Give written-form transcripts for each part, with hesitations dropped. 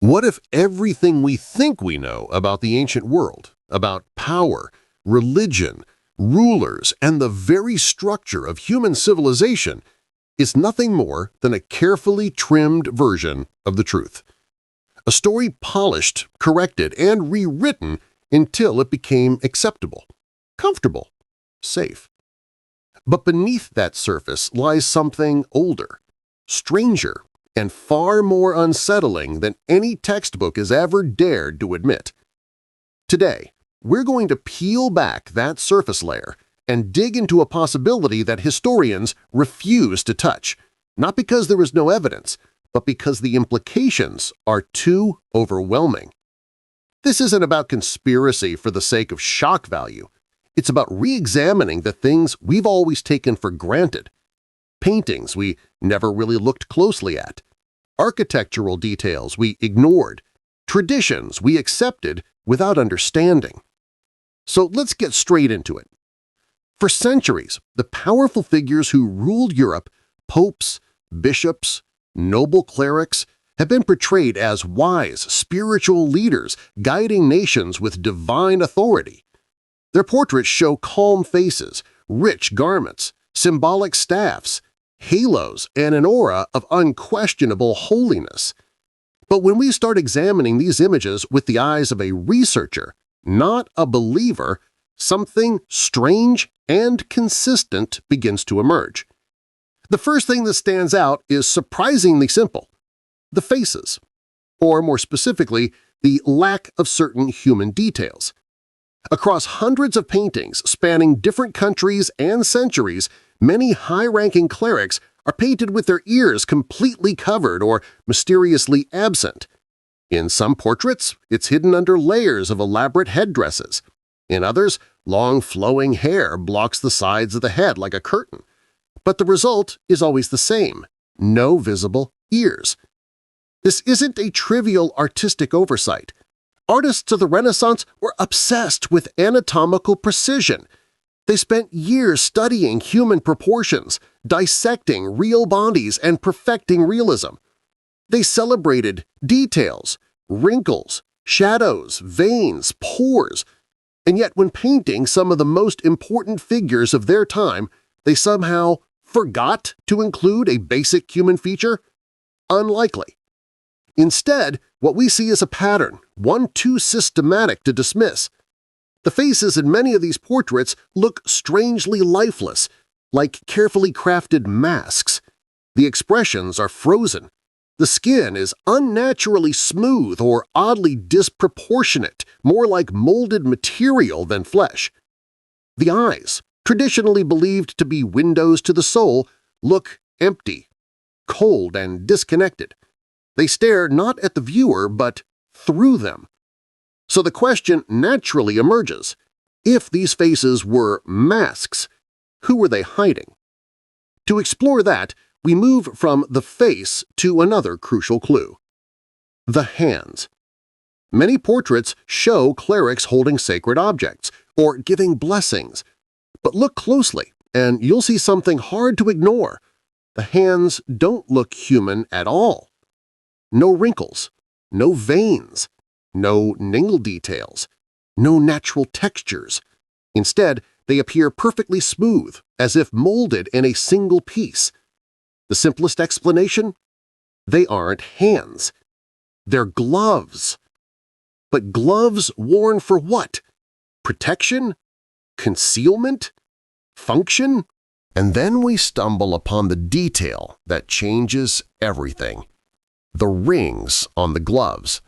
What if everything we think we know about the ancient world, about power, religion, rulers, and the very structure of human civilization is nothing more than a carefully trimmed version of the truth? A story polished, corrected, and rewritten until it became acceptable, comfortable, safe. But beneath that surface lies something older, stranger, and far more unsettling than any textbook has ever dared to admit. Today, we're going to peel back that surface layer and dig into a possibility that historians refuse to touch, not because there is no evidence, but because the implications are too overwhelming. This isn't about conspiracy for the sake of shock value. It's about re-examining the things we've always taken for granted. Paintings we never really looked closely at, architectural details we ignored, traditions we accepted without understanding. So let's get straight into it. For centuries, the powerful figures who ruled Europe, popes, bishops, noble clerics, have been portrayed as wise, spiritual leaders guiding nations with divine authority. Their portraits show calm faces, rich garments, symbolic staffs, halos, and an aura of unquestionable holiness. But when we start examining these images with the eyes of a researcher, not a believer, something strange and consistent begins to emerge. The first thing that stands out is surprisingly simple: the faces, or more specifically, the lack of certain human details. Across hundreds of paintings spanning different countries and centuries, many high-ranking clerics are painted with their ears completely covered or mysteriously absent. In some portraits, it's hidden under layers of elaborate headdresses. In others, long flowing hair blocks the sides of the head like a curtain. But the result is always the same: no visible ears. This isn't a trivial artistic oversight. Artists of the Renaissance were obsessed with anatomical precision. They spent years studying human proportions, dissecting real bodies, and perfecting realism. They celebrated details, wrinkles, shadows, veins, pores, and yet when painting some of the most important figures of their time, they somehow forgot to include a basic human feature? Unlikely. Instead, what we see is a pattern, one too systematic to dismiss. The faces in many of these portraits look strangely lifeless, like carefully crafted masks. The expressions are frozen. The skin is unnaturally smooth or oddly disproportionate, more like molded material than flesh. The eyes, traditionally believed to be windows to the soul, look empty, cold, and disconnected. They stare not at the viewer but through them. So the question naturally emerges: if these faces were masks, who were they hiding? To explore that, we move from the face to another crucial clue: the hands. Many portraits show clerics holding sacred objects or giving blessings, but look closely and you'll see something hard to ignore. The hands don't look human at all. No wrinkles, no veins, no nail details, no natural textures. Instead, they appear perfectly smooth, as if molded in a single piece. The simplest explanation? They aren't hands. They're gloves. But gloves worn for what? Protection? Concealment? Function? And then we stumble upon the detail that changes everything: the rings on the gloves.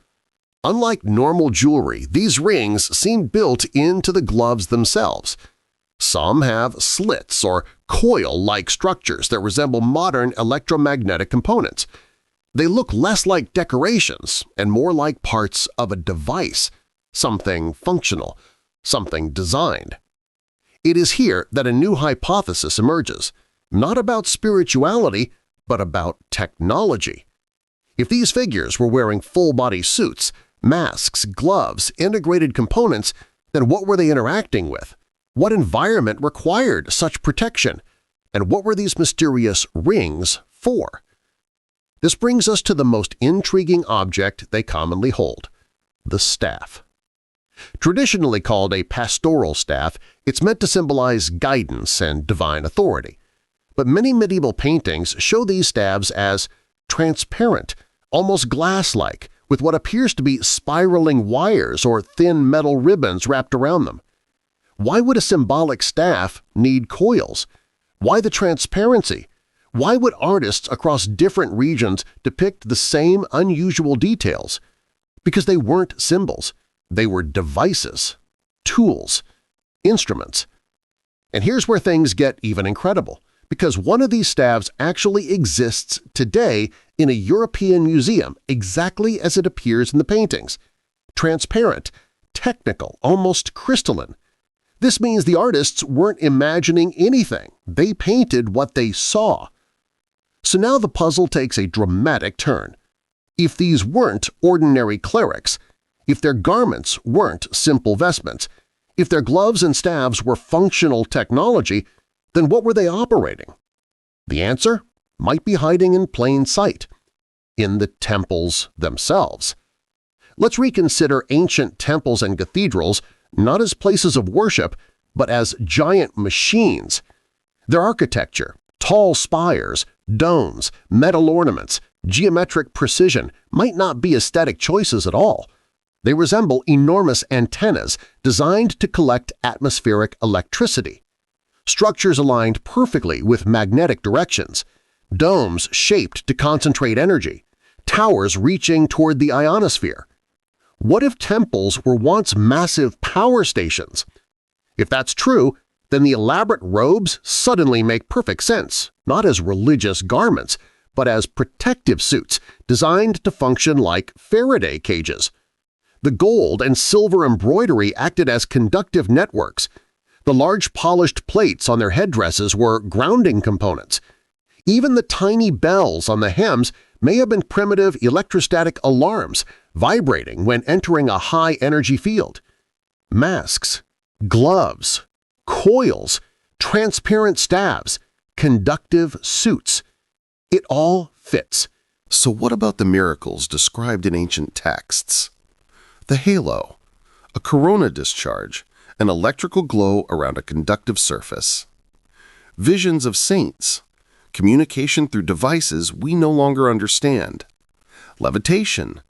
Unlike normal jewelry, these rings seem built into the gloves themselves. Some have slits or coil-like structures that resemble modern electromagnetic components. They look less like decorations and more like parts of a device, something functional, something designed. It is here that a new hypothesis emerges, not about spirituality, but about technology. If these figures were wearing full-body suits, masks, gloves, integrated components, then what were they interacting with? What environment required such protection? And what were these mysterious rings for? This brings us to the most intriguing object they commonly hold – the staff. Traditionally called a pastoral staff, it's meant to symbolize guidance and divine authority. But many medieval paintings show these staves as transparent, almost glass-like, with what appears to be spiraling wires or thin metal ribbons wrapped around them. Why would a symbolic staff need coils? Why the transparency? Why would artists across different regions depict the same unusual details? Because they weren't symbols. They were devices, tools, instruments. And here's where things get even incredible, because one of these staves actually exists today in a European museum exactly as it appears in the paintings. Transparent, technical, almost crystalline. This means the artists weren't imagining anything. They painted what they saw. So now the puzzle takes a dramatic turn. If these weren't ordinary clerics, if their garments weren't simple vestments, if their gloves and staves were functional technology, then what were they operating? The answer might be hiding in plain sight, in the temples themselves. Let's reconsider ancient temples and cathedrals not as places of worship, but as giant machines. Their architecture, tall spires, domes, metal ornaments, geometric precision might not be aesthetic choices at all. They resemble enormous antennas designed to collect atmospheric electricity. Structures aligned perfectly with magnetic directions, domes shaped to concentrate energy, towers reaching toward the ionosphere. What if temples were once massive power stations? If that's true, then the elaborate robes suddenly make perfect sense, not as religious garments, but as protective suits designed to function like Faraday cages. The gold and silver embroidery acted as conductive networks. The large polished plates on their headdresses were grounding components. Even the tiny bells on the hems may have been primitive electrostatic alarms vibrating when entering a high-energy field. Masks, gloves, coils, transparent staves, conductive suits. It all fits. So what about the miracles described in ancient texts? The halo, a corona discharge, an electrical glow around a conductive surface. Visions of saints, communication through devices we no longer understand. Levitation,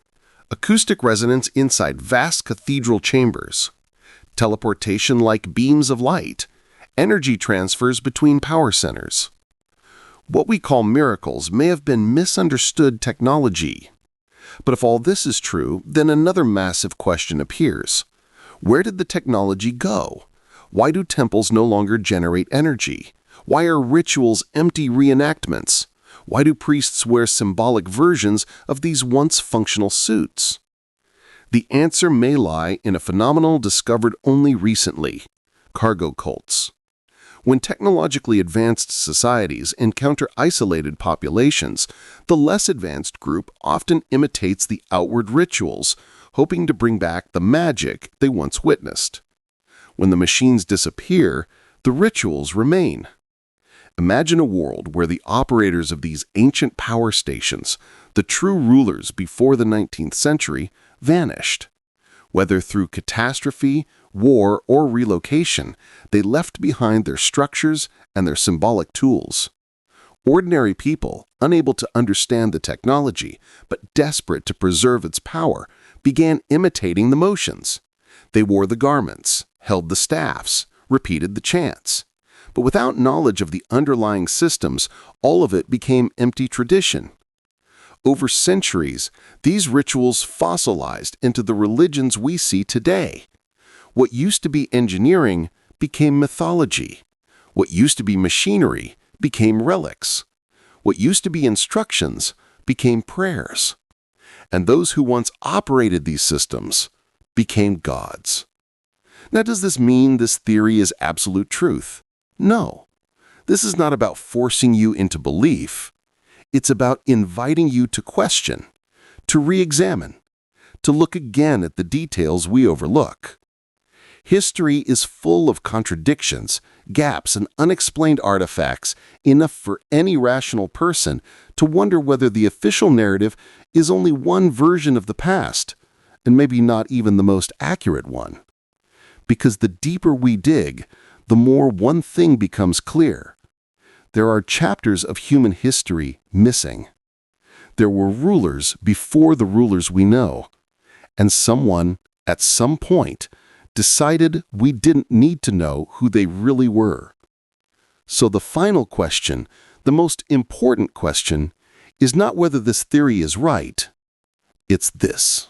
acoustic resonance inside vast cathedral chambers. Teleportation like beams of light, energy transfers between power centers. What we call miracles may have been misunderstood technology. But if all this is true, then another massive question appears. Where did the technology go? Why do temples no longer generate energy? Why are rituals empty reenactments? Why do priests wear symbolic versions of these once functional suits? The answer may lie in a phenomenon discovered only recently: cargo cults. When technologically advanced societies encounter isolated populations, the less advanced group often imitates the outward rituals, hoping to bring back the magic they once witnessed. When the machines disappear, the rituals remain. Imagine a world where the operators of these ancient power stations, the true rulers before the 19th century, vanished. Whether through catastrophe, war, or relocation, they left behind their structures and their symbolic tools. Ordinary people, unable to understand the technology but desperate to preserve its power, began imitating the motions. They wore the garments, held the staffs, repeated the chants. But without knowledge of the underlying systems, all of it became empty tradition. Over centuries, these rituals fossilized into the religions we see today. What used to be engineering became mythology. What used to be machinery became relics. What used to be instructions became prayers. And those who once operated these systems became gods. Now, does this mean this theory is absolute truth? No. This is not about forcing you into belief. It's about inviting you to question, to re-examine, to look again at the details we overlook. History is full of contradictions, gaps, and unexplained artifacts, enough for any rational person to wonder whether the official narrative is only one version of the past, and maybe not even the most accurate one. Because the deeper we dig, the more one thing becomes clear. There are chapters of human history missing. There were rulers before the rulers we know, and someone, at some point, decided we didn't need to know who they really were. So the final question, the most important question, is not whether this theory is right. It's this.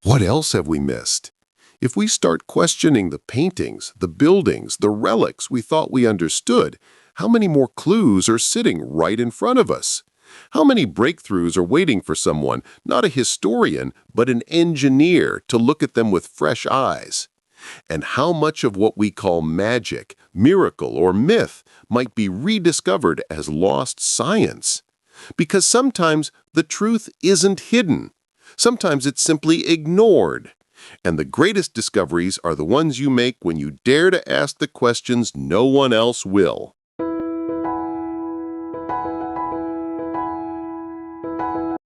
What else have we missed? If we start questioning the paintings, the buildings, the relics we thought we understood, how many more clues are sitting right in front of us? How many breakthroughs are waiting for someone, not a historian, but an engineer, to look at them with fresh eyes? And how much of what we call magic, miracle, or myth might be rediscovered as lost science? Because sometimes the truth isn't hidden. Sometimes it's simply ignored. And the greatest discoveries are the ones you make when you dare to ask the questions no one else will.